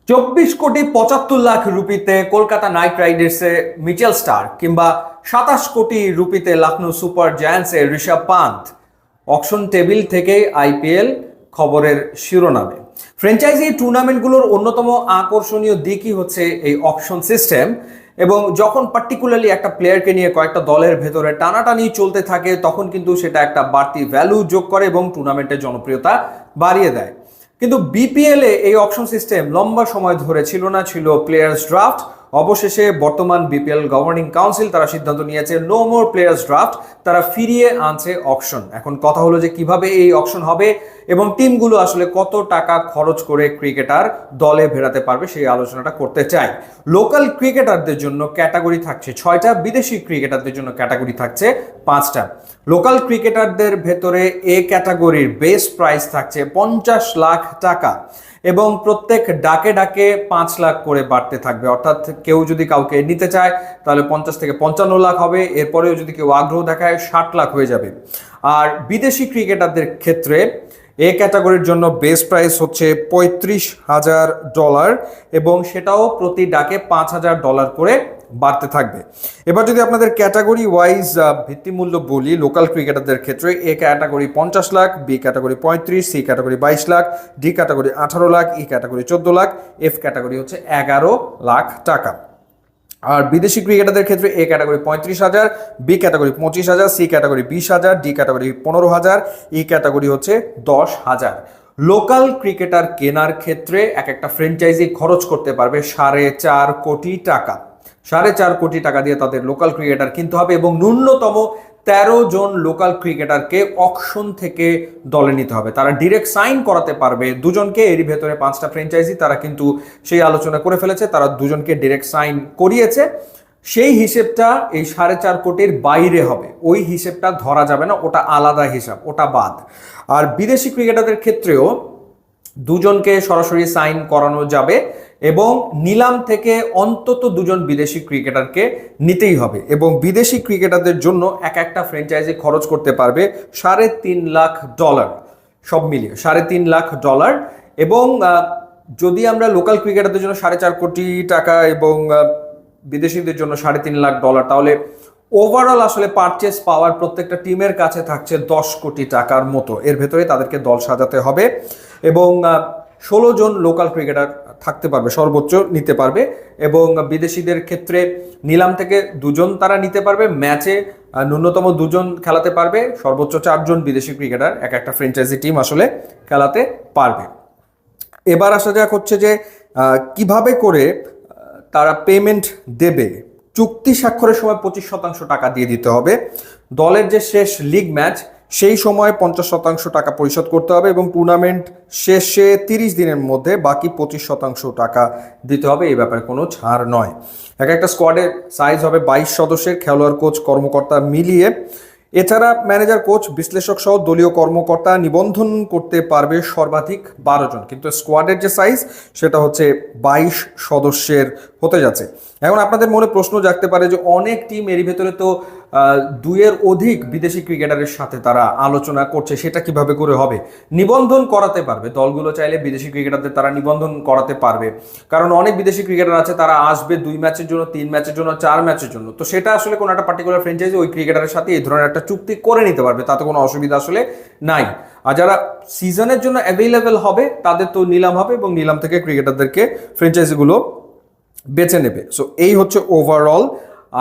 24,75,00,000 রুপিতে Kolkata night রাইডার্সে Mitchell Starc কিংবা 27 কোটি রুপিতে Lucknow super জায়ান্টসে Rishabh পান্থ auction table থেকে আইপিএল খবরের শিরোনামে। ফ্র্যাঞ্চাইজি টুর্নামেন্টগুলোর অন্যতম আকর্ষণীয় দিকই হচ্ছে এই অকশন সিস্টেম, এবং যখন পার্টিকুলারলি একটা প্লেয়ারকে নিয়ে কয়েকটা দলের ভেতরে টানাটানি চলতে থাকে তখন কিন্তু সেটা একটা বাড়তি ভ্যালু যোগ করে এবং টুর্নামেন্টের জনপ্রিয়তা বাড়িয়ে দেয়। কিন্তু বিপিএল এ এই অপশন সিস্টেম লম্বা সময় ধরে ছিল না, ছিল প্লেয়ার্স ড্রাফট। অবশেষে বর্তমান বিপিএল গভর্নিং কাউন্সিল তারা সিদ্ধান্ত নিয়েছে নো মোর প্লেয়ার্স ড্রাফট, তারা ফিরিয়ে আনছে অকশন। এখন কথা হলো যে কিভাবে এই অকশন হবে এবং টিমগুলো আসলে কত টাকা খরচ করে ক্রিকেটার দলে ভেড়াতে পারবে সেই আলোচনাটা করতে চাই। লোকাল ক্রিকেটারদের জন্য ক্যাটাগরি থাকছে 6টা, বিদেশি ক্রিকেটারদের জন্য ক্যাটাগরি থাকছে 5টা। লোকাল ক্রিকেটারদের ভেতরে এ ক্যাটাগরির বেস প্রাইস থাকছে 50 লাখ টাকা এবং প্রত্যেক ডাকে ডাকে 5 লাখ করে বাড়তে থাকবে। অর্থাৎ কেউ যদি কাউকে নিতে চায় তাহলে 50 থেকে 55 লাখ হবে, এরপরেও যদি কেউ আগ্রহ দেখায় 60 লাখ হয়ে যাবে। আর বিদেশি ক্রিকেটারদের ক্ষেত্রে এ ক্যাটাগরির জন্য বেস প্রাইস হচ্ছে $35,000 এবং সেটাও প্রতি ডাকে $5,000 করে বাড়তে থাকবে। এবার যদি আপনাদের ক্যাটাগরি ওয়াইজ ভিত্তিমূল্য বলি, লোকাল ক্রিকেটারদের ক্ষেত্রে A category 50 lakh, B category 35, C category 22 lakh, D category 18 lakh, E category 14 lakh, F category হচ্ছে 11 লাখ টাকা। আর বিদেশি ক্রিকেটারদের ক্ষেত্রে A category 35,000, B category 25,000, C category 20,000, D category 15,000, E category হচ্ছে 10,000। লোকাল ক্রিকেটার কেনার ক্ষেত্রে এক একটা ফ্র্যাঞ্চাইজি খরচ করতে পারবে 4.5 কোটি টাকা। 4.5 কোটি টাকা দিয়ে তাদের লোকাল ক্রিকেটার কিনতে হবে এবং ন্যূনতম 13 জন লোকাল ক্রিকেটারকে অকশন থেকে দলে নিতে হবে। তারা ডিরেক্ট সাইন করাতে পারবে দুজনকে, এরই ভেতরে 5টা ফ্র্যাঞ্চাইজি তারা কিন্তু সেই আলোচনা করে ফেলেছে, তারা দুজনকে ডিরেক্ট সাইন করিয়েছে। সেই হিসেবটা এই 4.5 কোটির বাইরে হবে, ওই হিসেবটা ধরা যাবে না, ওটা আলাদা হিসাব, ওটা বাদ। আর বিদেশি ক্রিকেটারদের ক্ষেত্রেও দুজনকে সরাসরি সাইন করানো যাবে এবং নিলাম থেকে অন্তত 2জন বিদেশি ক্রিকেটারকে নিতেই হবে এবং বিদেশি ক্রিকেটারদের জন্য এক একটা ফ্র্যাঞ্চাইজি খরচ করতে পারবে $3.5 লাখ, সব মিলিয়ে $3.5 লাখ। এবং যদি আমরা লোকাল ক্রিকেটারদের জন্য 4.5 কোটি টাকা এবং বিদেশিদের জন্য $3.5 লাখ, তাহলে ওভারঅল আসলে পারচেস পাওয়ার প্রত্যেকটা টিমের কাছে থাকছে 10 কোটি টাকার মতো। এর ভেতরে তাদেরকে দল সাজাতে হবে এবং 16 জন লোকাল ক্রিকেটার থাকতে পারবে, সর্বোচ্চ নিতে পারবে। এবং বিদেশিদের ক্ষেত্রে নিলাম থেকে 2জন তারা নিতে পারবে, ম্যাচে ন্যূনতম 2জন খেলাতে পারবে, সর্বোচ্চ 4 জন বিদেশি ক্রিকেটার এক একটা ফ্র্যাঞ্চাইজি টিম আসলে খেলাতে পারবে। এবার আসা যাক হচ্ছে যে কিভাবে করে তারা পেমেন্ট দেবে। চুক্তি স্বাক্ষরের সময় 25% টাকা দিয়ে দিতে হবে। দলের যে শেষ লিগ ম্যাচ সেই সময় 50% টাকা পরিশোধ করতে হবে এবং টুর্নামেন্ট শেষে 30 দিনের মধ্যে বাকি 25% টাকা দিতে হবে। এই ব্যাপারে কোনো ছাড় নয়। এক একটা স্কোয়াডের সাইজ হবে 22 সদস্যের, খেলোয়াড়, কোচ, কর্মকর্তা মিলিয়ে। এছাড়া ম্যানেজার, কোচ, বিশ্লেষক সহ দলীয় কর্মকর্তা নিবন্ধন করতে পারবে সর্বাধিক 12 জন, কিন্তু স্কোয়াডের যে সাইজ সেটা হচ্ছে 22 সদস্যের হতে যাচ্ছে। এখন আপনাদের মনে প্রশ্ন জাগতে পারে যে অনেক টিম এরই ভেতরে তো 2-এর অধিক বিদেশি ক্রিকেটারের সাথে তারা আলোচনা করছে, সেটা কিভাবে করে হবে? নিবন্ধন করাতে পারবে দলগুলো, চাইলে বিদেশি ক্রিকেটারদের তারা নিবন্ধন করাতে পারবে, কারণ অনেক বিদেশি ক্রিকেটার আছে তারা আসবে 2 ম্যাচের জন্য, 3 ম্যাচের জন্য, 4 ম্যাচের জন্য। তো সেটা আসলে কোনো একটা পার্টিকুলার ফ্র্যাঞ্চাইজি ওই ক্রিকেটারের সাথে এই ধরনের একটা চুক্তি করে নিতে পারবে, তাতে কোনো অসুবিধা আসলে নাই। আর যারা সিজনের জন্য অ্যাভেলেবেল হবে তাদের তো নিলাম হবে এবং নিলাম থেকে ক্রিকেটারদেরকে ফ্র্যাঞ্চাইজিগুলো বেছে নেবে। সো এই হচ্ছে ওভারঅল।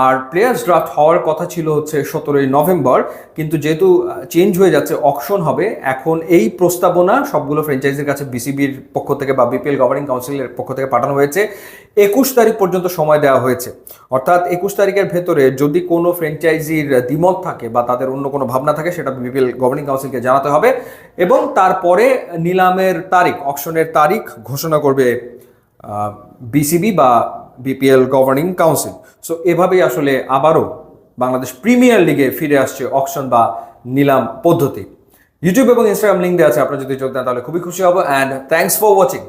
আর প্লেয়ার্স ড্রাফট হওয়ার কথা ছিল হচ্ছে 17ই নভেম্বর, কিন্তু যেহেতু চেঞ্জ হয়ে যাচ্ছে, অকশন হবে, এখন এই প্রস্তাবনা সবগুলো ফ্র্যাঞ্চাইজির কাছে বিসিবির পক্ষ থেকে বা বিপিএল গভর্নিং কাউন্সিলের পক্ষ থেকে পাঠানো হয়েছে। 21 তারিখ পর্যন্ত সময় দেওয়া হয়েছে। অর্থাৎ 21 তারিখের ভেতরে যদি কোনো ফ্র্যাঞ্চাইজির দ্বিমত থাকে বা তাদের অন্য কোনো ভাবনা থাকে সেটা বিপিএল গভর্নিং কাউন্সিলকে জানাতে হবে এবং তারপরে নিলামের তারিখ, অকশনের তারিখ ঘোষণা করবে বিসিবি বা বিপিএল গভর্নিং কাউন্সিল। সো এভাবেই আসলে আবারও বাংলাদেশ প্রিমিয়ার লিগে ফিরে আসছে অকশন বা নিলাম পদ্ধতি। ইউটিউব এবং ইনস্টাগ্রাম লিঙ্ক দেওয়া আছে, আপনারা যদি যোগ দেন তাহলে খুবই খুশি হব। And thanks for watching.